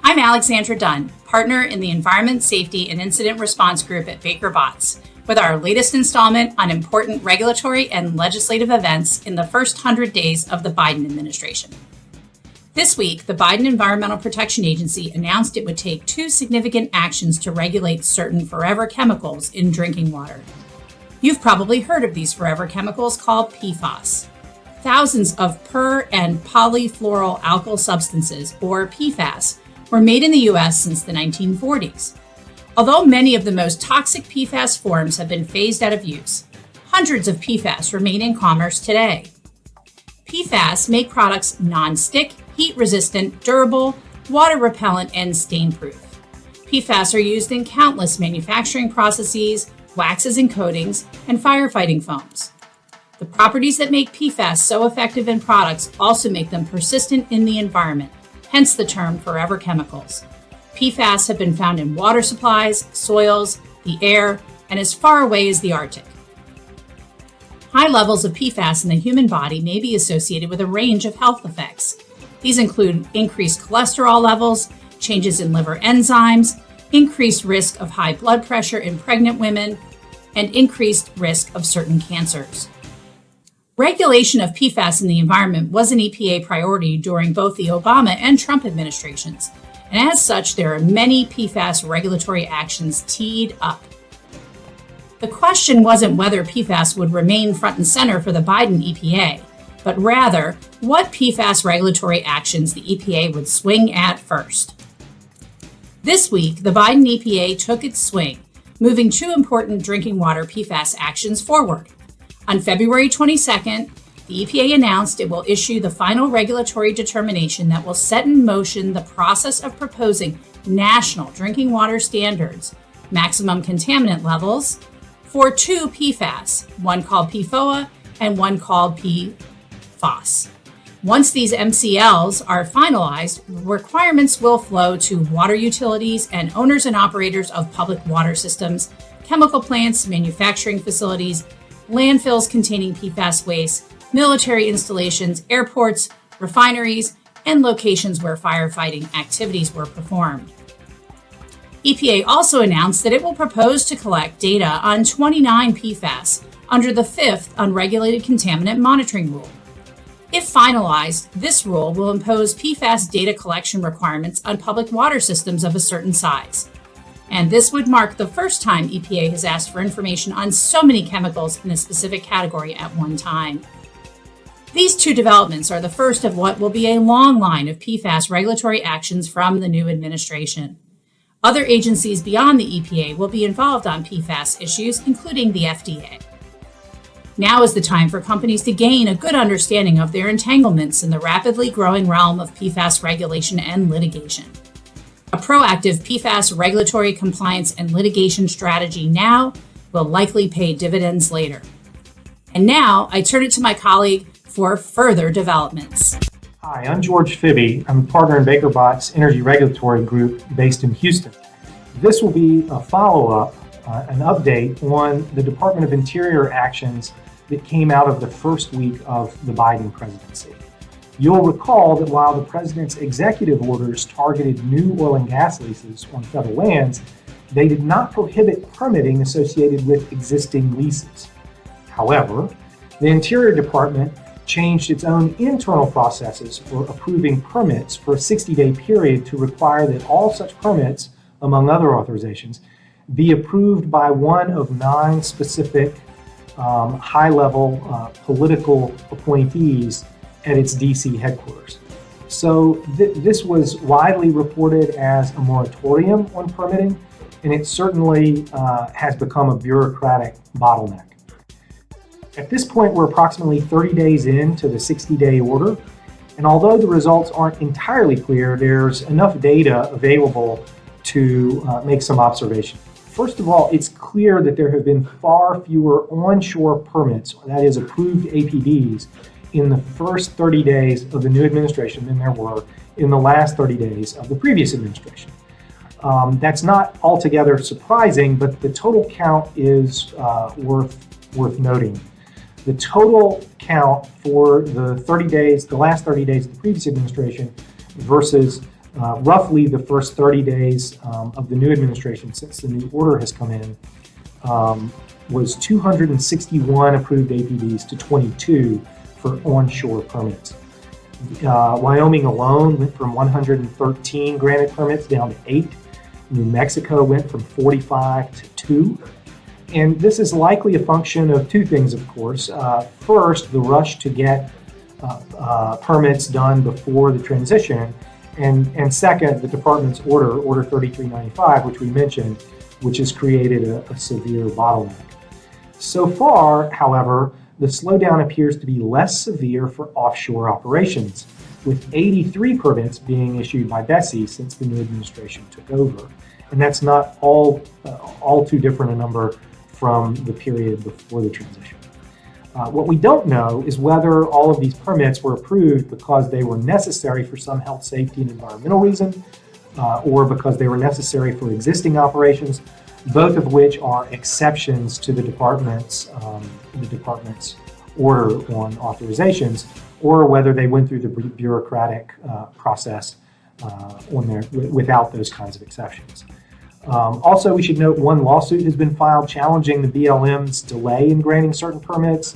I'm Alexandra Dunn, partner in the Environment, Safety, and Incident Response Group at Baker Botts, with our latest installment on important regulatory and legislative events in the first 100 days of the Biden administration. This week, the Biden Environmental Protection Agency announced it would take two significant actions to regulate certain forever chemicals in drinking water. You've probably heard of these forever chemicals called PFAS. Thousands of per- and polyfluoroalkyl substances, or PFAS, were made in the U.S. since the 1940s. Although many of the most toxic PFAS forms have been phased out of use, hundreds of PFAS remain in commerce today. PFAS make products non-stick, heat-resistant, durable, water-repellent, and stain-proof. PFAS are used in countless manufacturing processes, waxes and coatings, and firefighting foams. The properties that make PFAS so effective in products also make them persistent in the environment, hence the term forever chemicals. PFAS have been found in water supplies, soils, the air, and as far away as the Arctic. High levels of PFAS in the human body may be associated with a range of health effects. These include increased cholesterol levels, changes in liver enzymes, increased risk of high blood pressure in pregnant women, and increased risk of certain cancers. Regulation of PFAS in the environment was an EPA priority during both the Obama and Trump administrations, and as such, there are many PFAS regulatory actions teed up. The question wasn't whether PFAS would remain front and center for the Biden EPA, but rather what PFAS regulatory actions the EPA would swing at first. This week, the Biden EPA took its swing, moving two important drinking water PFAS actions forward. On February 22nd, the EPA announced it will issue the final regulatory determination that will set in motion the process of proposing national drinking water standards, maximum contaminant levels, for two PFAS, one called PFOA and one called PFOS. Once these MCLs are finalized, requirements will flow to water utilities and owners and operators of public water systems, chemical plants, manufacturing facilities, landfills containing PFAS waste, military installations, airports, refineries, and locations where firefighting activities were performed. EPA also announced that it will propose to collect data on 29 PFAS under the 5th Unregulated Contaminant Monitoring Rule. If finalized, this rule will impose PFAS data collection requirements on public water systems of a certain size. And this would mark the first time EPA has asked for information on so many chemicals in a specific category at one time. These two developments are the first of what will be a long line of PFAS regulatory actions from the new administration. Other agencies beyond the EPA will be involved on PFAS issues, including the FDA. Now is the time for companies to gain a good understanding of their entanglements in the rapidly growing realm of PFAS regulation and litigation. A proactive PFAS regulatory compliance and litigation strategy now will likely pay dividends later. And now I turn it to my colleague for further developments. Hi, I'm George Fibbe. I'm a partner in Baker Botts Energy Regulatory Group based in Houston. This will be a follow-up, an update on the Department of Interior actions that came out of the first week of the Biden presidency. You'll recall that while the president's executive orders targeted new oil and gas leases on federal lands, they did not prohibit permitting associated with existing leases. However, the Interior Department changed its own internal processes for approving permits for a 60-day period to require that all such permits, among other authorizations, be approved by one of 9 specific high-level political appointees at its DC headquarters. So this was widely reported as a moratorium on permitting, and it certainly has become a bureaucratic bottleneck. At this point, we're approximately 30 days into the 60-day order, and although the results aren't entirely clear, there's enough data available to make some observation. First of all, it's clear that there have been far fewer onshore permits, that is approved APDs, in the first 30 days of the new administration than there were in the last 30 days of the previous administration. That's not altogether surprising, but the total count is worth noting. The total count for the last 30 days of the previous administration versus roughly the first 30 days of the new administration, since the new order has come in, was 261 approved APDs to 22 for onshore permits. Wyoming alone went from 113 granted permits down to 8. New Mexico went from 45 to 2. And this is likely a function of two things, of course. First, the rush to get permits done before the transition. And second, the department's Order 3395, which we mentioned, which has created a severe bottleneck. So far, however, the slowdown appears to be less severe for offshore operations, with 83 permits being issued by BSEE since the new administration took over. And that's not all too different a number from the period before the transition. What we don't know is whether all of these permits were approved because they were necessary for some health, safety, and environmental reason, or because they were necessary for existing operations, both of which are exceptions to the department's order on authorizations, or whether they went through the bureaucratic process without those kinds of exceptions. Also, we should note one lawsuit has been filed challenging the BLM's delay in granting certain permits,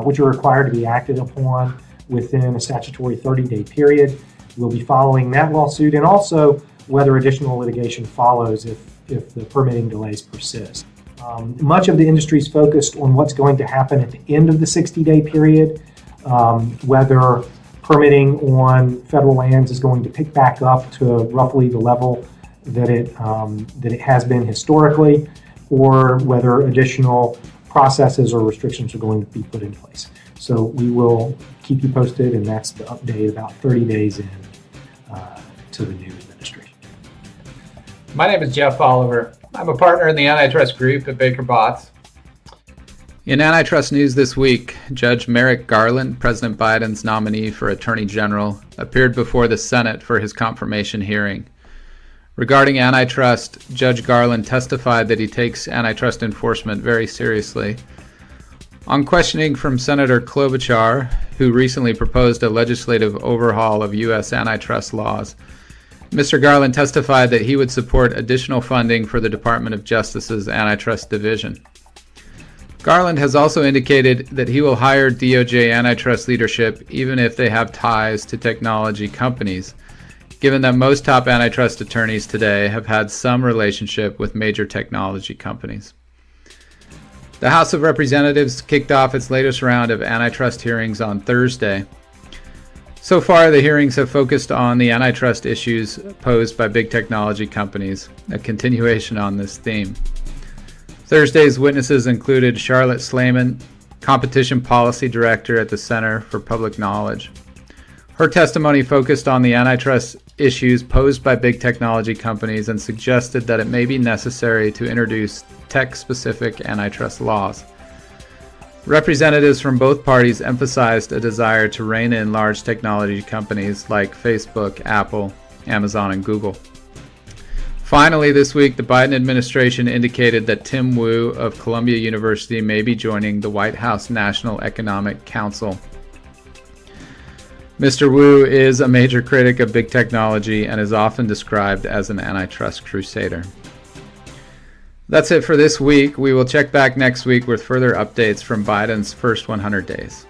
which are required to be acted upon within a statutory 30-day period. We'll be following that lawsuit, and also whether additional litigation follows if the permitting delays persist. Much of the industry is focused on what's going to happen at the end of the 60-day period, whether permitting on federal lands is going to pick back up to roughly the level that it has been historically, or whether additional processes or restrictions are going to be put in place. So we will keep you posted, and that's the update about 30 days in to the new administration. My name is Jeff Oliver. I'm a partner in the Antitrust group at Baker Botts. In antitrust news this week, Judge Merrick Garland, President Biden's nominee for Attorney General, appeared before the Senate for his confirmation hearing. Regarding antitrust, Judge Garland testified that he takes antitrust enforcement very seriously. On questioning from Senator Klobuchar, who recently proposed a legislative overhaul of U.S. antitrust laws, Mr. Garland testified that he would support additional funding for the Department of Justice's Antitrust Division. Garland has also indicated that he will hire DOJ antitrust leadership even if they have ties to technology companies, given that most top antitrust attorneys today have had some relationship with major technology companies. The House of Representatives kicked off its latest round of antitrust hearings on Thursday. So far, the hearings have focused on the antitrust issues posed by big technology companies, a continuation on this theme. Thursday's witnesses included Charlotte Slayman, Competition Policy Director at the Center for Public Knowledge. Her testimony focused on the antitrust issues posed by big technology companies and suggested that it may be necessary to introduce tech-specific antitrust laws. Representatives from both parties emphasized a desire to rein in large technology companies like Facebook, Apple, Amazon, and Google. Finally, this week, the Biden administration indicated that Tim Wu of Columbia University may be joining the White House National Economic Council. Mr. Wu is a major critic of big technology and is often described as an antitrust crusader. That's it for this week. We will check back next week with further updates from Biden's first 100 days.